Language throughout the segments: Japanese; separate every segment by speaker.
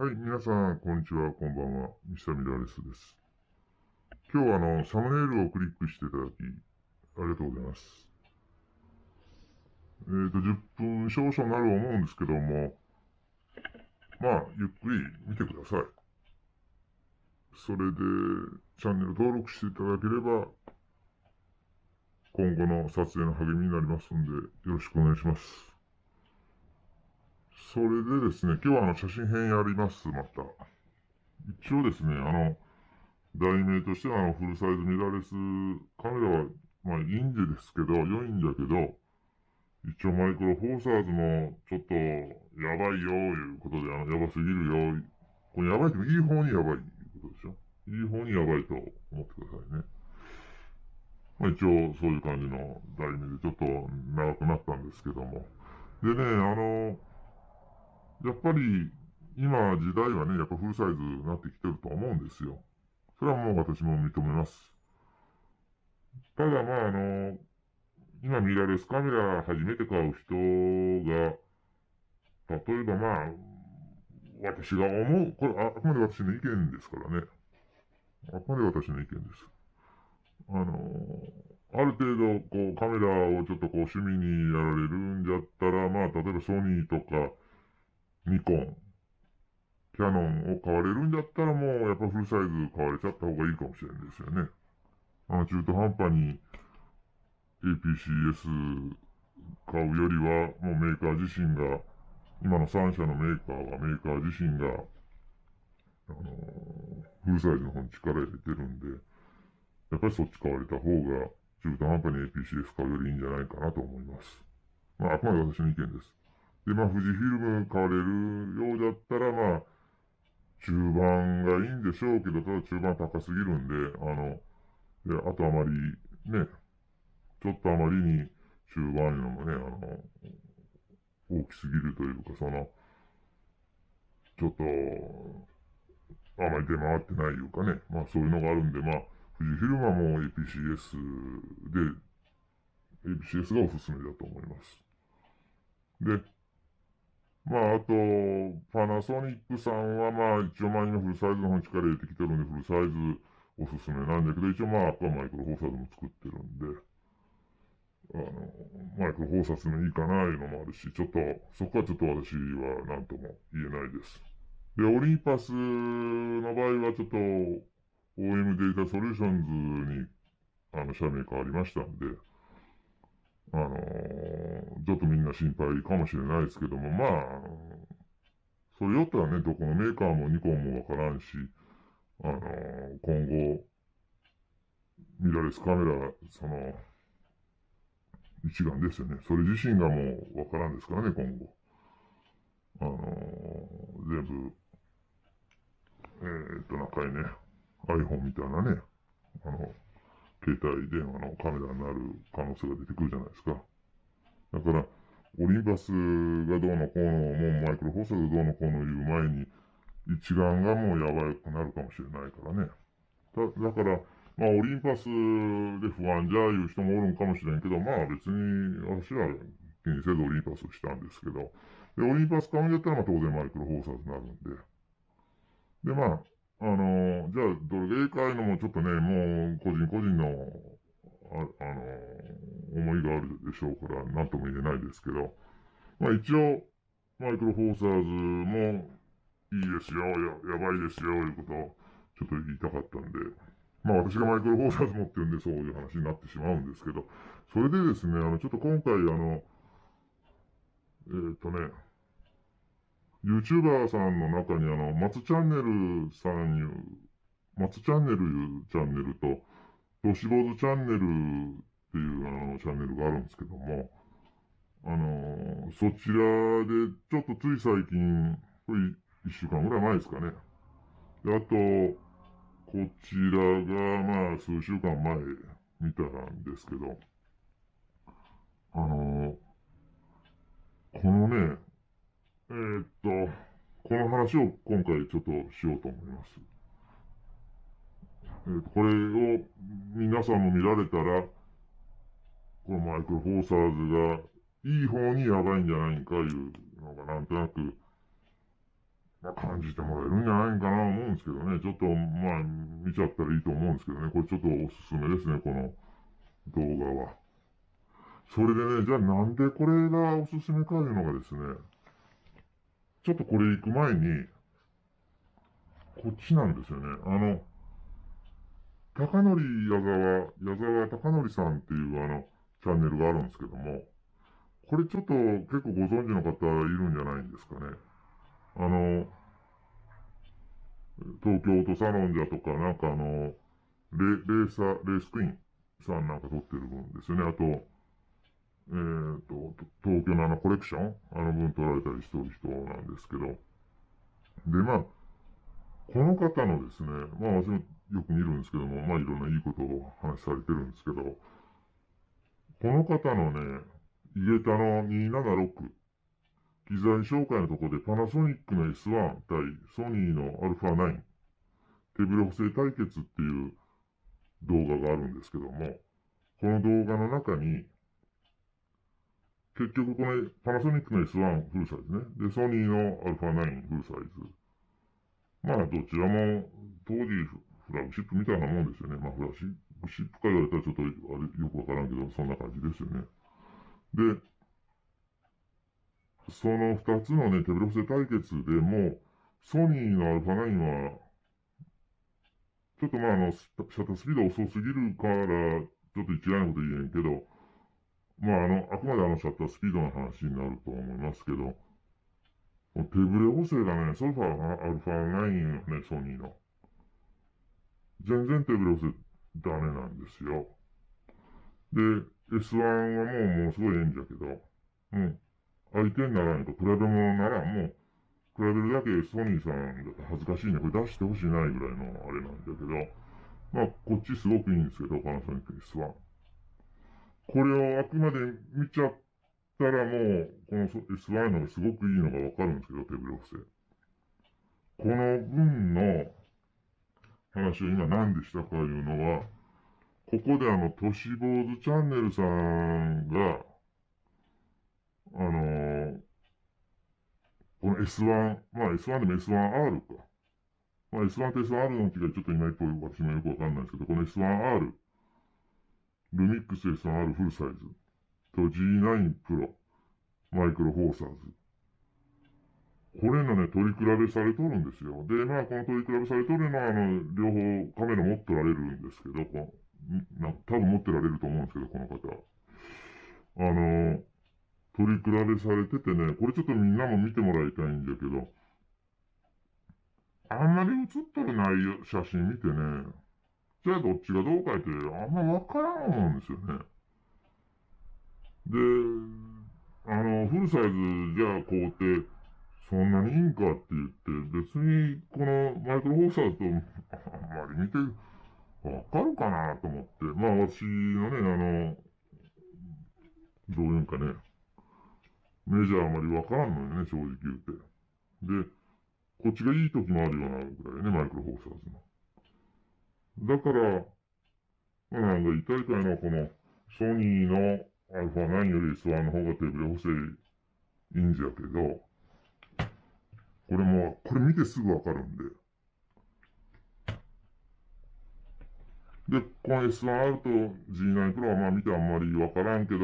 Speaker 1: はい、皆さん、こんにちは、こんばんは。ミスターミラーレスです。今日はサムネイルをクリックしていただき、ありがとうございます。10分少々なると思うんですけども、ゆっくり見てください。それで、チャンネル登録していただければ、今後の撮影の励みになりますんで、よろしくお願いします。それでですね、今日は写真編やります、また。一応ですね、題名としてはフルサイズミラーレスカメラは、いいんですけど、良いんだけど、一応マイクロフォーサーズもちょっとやばいよ、いうことで、やばすぎるよ。これやばいっていい方にやばいいうことでしょ。いい方にやばいと思ってくださいね。一応そういう感じの題名でちょっと長くなったんですけども。でね、やっぱり今時代はね、やっぱフルサイズになってきてると思うんですよ。それはもう私も認めます。ただ今ミラーレスカメラ初めて買う人が、例えば私が思う、これあくまで私の意見ですからね。あくまで私の意見です。ある程度、カメラをちょっと趣味にやられるんじゃったら、例えばソニーとか、ニコン、キャノンを買われるんだったらもう、やっぱフルサイズ買われちゃった方がいいかもしれないですよね。中途半端に APCS 買うよりは、もうメーカー自身が、今の3社のメーカーはメーカー自身が、フルサイズの方に力入れてるんで、やっぱりそっち買われた方が、中途半端に APCS 買うよりいいんじゃないかなと思います。あくまで私の意見です。で、富士フィルム買われるようだったら、中盤がいいんでしょうけど、ただ中盤高すぎるんで、あとあまり、ね、ちょっとあまりに中盤いうのもね、大きすぎるというか、ちょっと、あまり出回ってないいうかね、そういうのがあるんで、富士フィルムはもう APCS がおすすめだと思います。で、あと、パナソニックさんは一応今フルサイズの方に力入れてきてるんで、フルサイズおすすめなんだけど、一応あとはマイクロフォーサーズも作ってるんで、マイクロフォーサーズもいいかないうのもあるし、ちょっと、そこはちょっと私は何とも言えないです。で、オリンパスの場合はちょっと OM データソリューションズに社名変わりましたんで、ちょっとみんな心配かもしれないですけども、それよったらね、どこのメーカーもニコンもわからんし、今後、ミラーレスカメラが、一眼ですよね。それ自身がもうわからんですからね、今後。全部、中にね、iPhone みたいなね、あの、携帯電話のカメラになる可能性が出てくるじゃないですか。だから、オリンパスがどうのこうの、もうマイクロフォーサーがどうのこうの言う前に、一眼がもうやばくなるかもしれないからね。だから、オリンパスで不安じゃいう人もおるんかもしれんけど、別に、私は気にせずオリンパスをしたんですけど、で、オリンパス買うんだったら当然マイクロフォーサーズになるんで。で、じゃあ、どれがいいかいうのもちょっとね、もう、個人個人の、思いがあるでしょうから、なんとも言えないですけど、一応、マイクロフォーサーズもいいですよ、やばいですよ、いうことをちょっと言いたかったんで、私がマイクロフォーサーズ持ってるんでそういう話になってしまうんですけど、それでですね、ちょっと今回YouTuber さんの中に松チャンネルさんいう、松チャンネルいうチャンネルと、都市ボーズチャンネルっていうチャンネルがあるんですけども、そちらで、ちょっとつい最近、これ一週間ぐらい前ですかね。で、あと、こちらが、数週間前見たんですけど、あのこのね、えーっと、この話を今回ちょっとしようと思います。これを皆さんも見られたら、このマイクロフォーサーズがいい方にやばいんじゃないかいうのがなんとなくまあ、感じてもらえるんじゃないかなと思うんですけどね。ちょっと、まあ、見ちゃったらいいと思うんですけどね。これちょっとおすすめですね、この動画は。それでね、じゃあなんでこれがおすすめかいうのがですね、ちょっとこれ行く前に、こっちなんですよね。高則矢沢高則さんっていうチャンネルがあるんですけども、これちょっと結構ご存知の方いるんじゃないんですかね。あの、東京オートサロンじゃとか、なんかレースクイーンさんなんか撮ってる分ですよね。あと、東京のコレクション分撮られたりしてる人なんですけど。で、まあ、この方のですね、まあ私もよく見るんですけども、まあいろんないいことを話されてるんですけど、この方のね、イエタの276、機材紹介のところでパナソニックの S1 対ソニーの α9、手ブレ補正対決っていう動画があるんですけども、この動画の中に、結局このパナソニックの S1 フルサイズね。で、ソニーの α9 フルサイズ。まあ、どちらも当時フラグシップみたいなもんですよね。まあ、フラグシップか言われたらちょっとよくわからんけど、そんな感じですよね。で、その二つのね、手ブレ補正対決でも、ソニーの α9 は、ちょっとまあシャッタースピード遅すぎるから、ちょっと一概なこと言えんけど、まああくまでシャッタースピードの話になると思いますけど、手ブレ補正がね、ソルファーアルファ9よね、ソニーの。全然手ブレ補正ダメなんですよ。で、S1 はもうすごいええんじゃけど、うん。相手にならんと比べ物ならん、もう、比べるだけソニーさん恥ずかしいね。これ出してほしいないぐらいのあれなんだけど、まあ、こっちすごくいいんですけど、パナソニック S1。これをあくまで見ちゃったらもう、この S1 のがすごくいいのがわかるんですけど、手ブレ補正。この分の話を今何でしたかいうのは、ここで都市坊主チャンネルさんが、あのーこの S1、まあ S1 でも S1R か。まあ S1 と S1R の違いちょっといまいち私もよくわかんないですけど、この S1R、ルミックス S1R フルサイズと G9 プロ、マイクロフォーサーズ。これのね、取り比べされとるんですよ。で、まあ、この取り比べされとるのは、両方カメラ持ってられるんですけど、多分持ってられると思うんですけど、この方。あの、取り比べされててね、これちょっとみんなも見てもらいたいんだけど、あんまり写っとる内容、写真見てね、じゃあどっちがどうかってあんまわからん思うんですよね。で、フルサイズじゃあこうって、そんなにいいんかって言って、別にこのマイクロフォーサーとあんまり見てわかるかなと思って、まあ私のね、どういうんかね、メジャーあまりわからんのよね、正直言うて。で、こっちがいい時もあるようなぐらいね、マイクロフォーサーズの。だから、まあ、なんか言いたいかいのはこのソニーの α9 より S1 の方が手ブレ補正いいんじゃけど、これ見てすぐわかるんで。で、この S1R と G9 Pro はまあ見てあんまりわからんけど、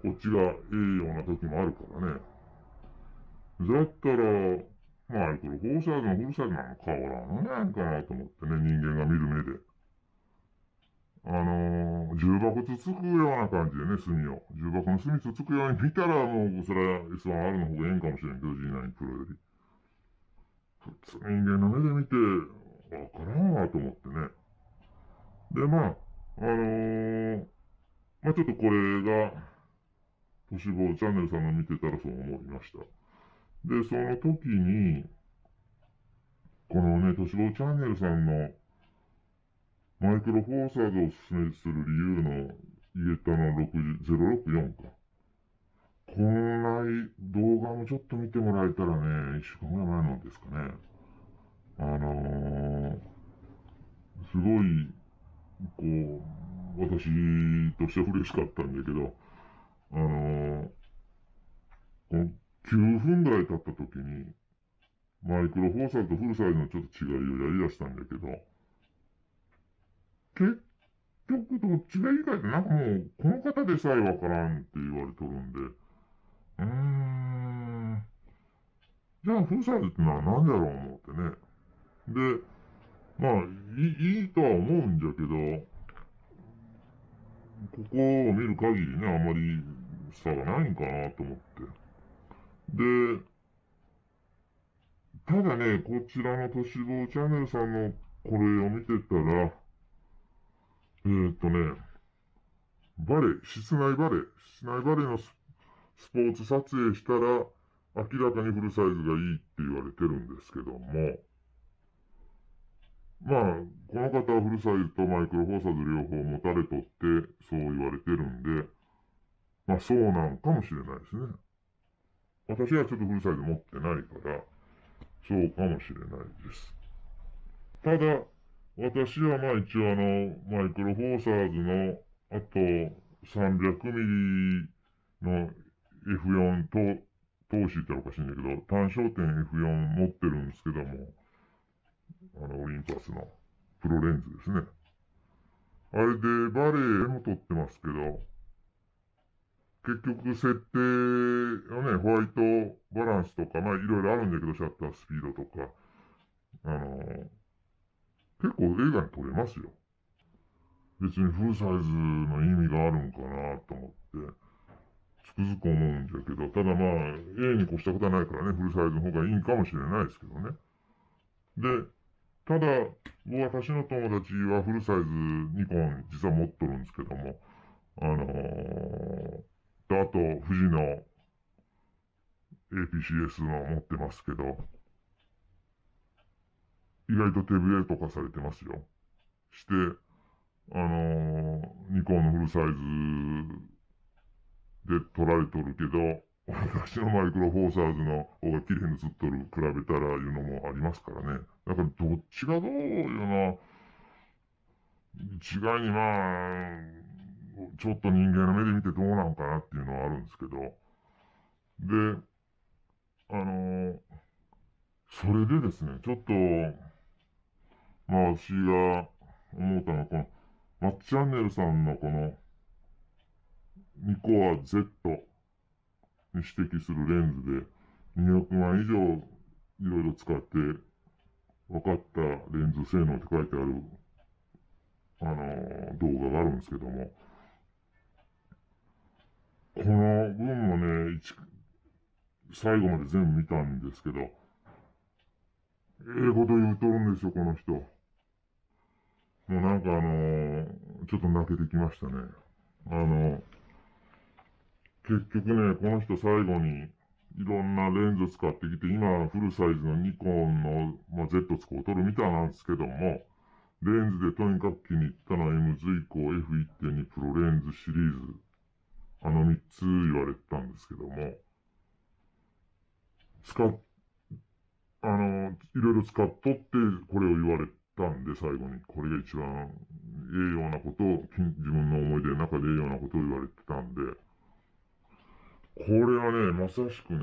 Speaker 1: こっちがええような時もあるからね。だったら、マイクロフォーサーズのフルサイズなんか変わらんのやんかなと思ってね、人間が見る目で。重箱つつくような感じでね、炭を。重箱の炭つつくように見たら、もう、それは S1R の方がええんかもしれんけど、G9 Pro より。普通人間の目で見て、わからんわと思ってね。で、まあ、あのーまあちょっとこれが、都市坊チャンネルさんの見てたらそう思いました。で、その時に、このね、都市坊チャンネルさんのマイクロフォーサーズをおすすめする理由のイエタの064か。こんな動画もちょっと見てもらえたらね、1週間ぐらい前のですかね。あのすごい、こ私としては嬉しかったんだけど、あのこの9分ぐらい経った時に、マイクロフォーサーズとフルサイズのちょっと違いをやりだしたんだけど、結局どっちがいいかってなんかもう、この方でさえわからんって言われとるんで、じゃあフルサイズってのは何だろう思ってね。で、まあ、いいとは思うんじゃけど、ここを見る限りね、あまり差がないんかなと思って。で、ただね、こちらの都市房チャンネルさんのこれを見てたら、ね、室内バレーのスポーツ撮影したら、明らかにフルサイズがいいって言われてるんですけども、まあ、この方はフルサイズとマイクロフォーサーズ両方持たれとって、そう言われてるんで、まあそうなんかもしれないですね。私はちょっとフルサイズ持ってないから、そうかもしれないです。ただ、私はまあ一応マイクロフォーサーズの、あと300ミリの F4 投資っておかしいんだけど、単焦点 F4 持ってるんですけども、オリンパスのプロレンズですね。あれでバレエも撮ってますけど、結局設定のね、ホワイトバランスとか、まあいろいろあるんだけど、シャッタースピードとか、あの結構映画に撮れますよ。別にフルサイズの意味があるんかなと思って、つくづく思うんだけど、ただまあ、A に越したことはないからね、フルサイズの方がいいんかもしれないですけどね。で、ただ、私の友達はフルサイズニコン実は持っとるんですけども、あと、富士の APCS の持ってますけど、意外と手ブレとかされてますよ。して、ニコンのフルサイズで撮られとるけど、私のマイクロフォーサーズの方が綺麗に映っとる、比べたらいうのもありますからね。だからどっちがどういうの、一概にまあ、ちょっと人間の目で見てどうなんかなっていうのはあるんですけど。で、あのそれでですね、ちょっと、まあ私が思ったのは、この、マッチチャンネルさんのこの、ニコア Z に指摘するレンズで、200万以上いろいろ使って分かったレンズ性能って書いてある、動画があるんですけども、この文もね、最後まで全部見たんですけど、英語と言うとるんですよ、この人。もうなんかちょっと泣けてきましたね。あの、結局ね、この人最後にいろんなレンズ使ってきて、今フルサイズのニコンの、まあ、Z 使うとるみたいなんですけども、レンズでとにかく気に入ったのは MZ 以降 F1.2 プロレンズシリーズ。3つ言われてたんですけども、使っ、いろいろ使っとってこれを言われたんで、最後に。これが一番ええようなことを、自分の思い出の中でええようなことを言われてたんで、これはね、まさしくね、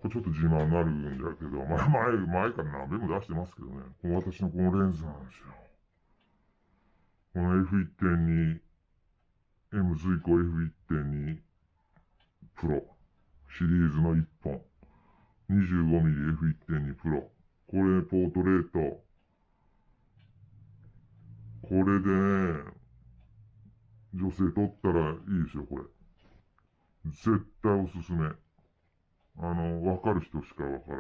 Speaker 1: これちょっと自慢になるんだけど、まあ前から何べも出してますけどね、これ私のこのレンズなんですよ。この F1.2、M 随行 F1.2 プロシリーズの1本。25mm F1.2 プロ。これ、ポートレート。これでね、女性撮ったらいいですよ、これ。絶対おすすめ。わかる人しかわから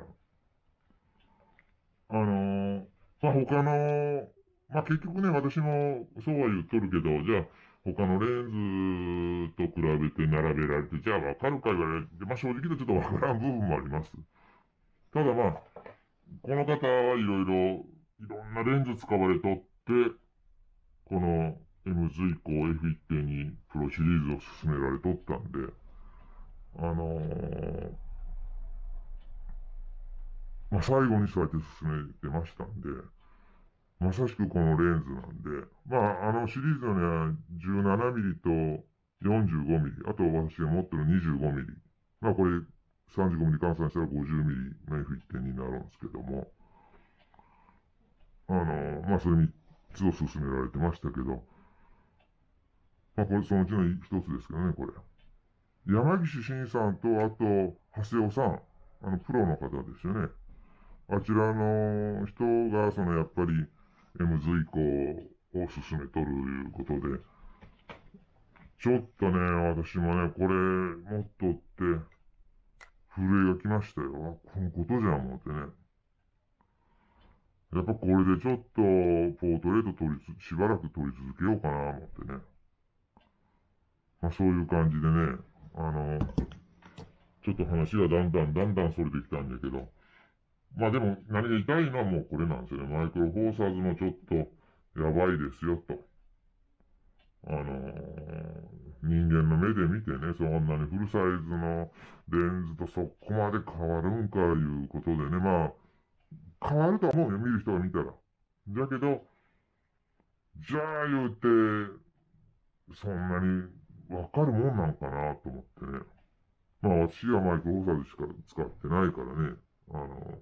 Speaker 1: ん。まあ、他の、まあ、結局ね、私もそうは言っとるけど、じゃあ、他のレンズと比べて並べられて、じゃあわかるか言われて、まあ、正直言うとちょっとわからん部分もあります。ただまあ、この方はいろいろ、いろんなレンズ使われとって、この MZ 以降 F1.2 プロシリーズを進められとったんで、あのーまあ、最後にそうやって進めてましたんで、まさしくこのレンズなんで、まあ、シリーズのには17ミリと45ミリ、あと私が持ってる25ミリ。まあ、これ、35ミリ換算したら50ミリメフィッテンになるんですけども、それに都度進められてましたけど、これそのうちの一つですけどね、これ。山岸慎さんと、あと、長谷尾さん、プロの方ですよね。あちらの人が、やっぱり、M 図以降を進めとるいうことで、ちょっとね、私もね、これ、持っとって、震えが来ましたよ。このことじゃん、思ってね。やっぱこれでちょっと、ポートレートしばらく撮り続けようかな、思ってね。そういう感じでね、ちょっと話がだんだんそれてきたんだけど、でも何が言いたいのはもうこれなんですよね。マイクロフォーサーズもちょっとやばいですよと。人間の目で見てね、そんなにフルサイズのレンズとそこまで変わるんかいうことでね、変わると思うよ、見る人が見たら。だけど、じゃあ言うて、そんなにわかるもんなんかなと思ってね。私はマイクロフォーサーズしか使ってないからね。あの、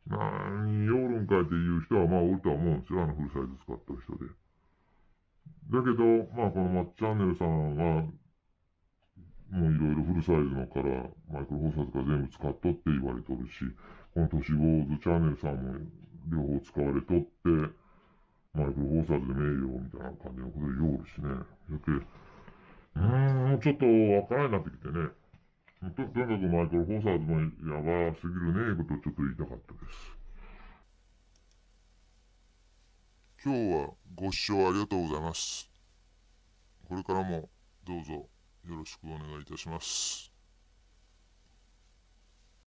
Speaker 1: 何おるんかいっていう人はおるとは思うんですよ。フルサイズ使った人で。だけど、このマッチャンネルさんは、もういろいろフルサイズのから、マイクロフォーサーズから全部使っとって言われとるし、この都市坊主チャンネルさんも両方使われとって、マイクロフォーサーズで名誉みたいな感じのことで言おるしね。だけ、もうちょっとわからんようになってきてね。とにかくマイクロフォーサーズもやばすぎるね、いうことをちょっと言いたかったです。今日はご視聴ありがとうございます。これからもどうぞよろしくお願いいたします。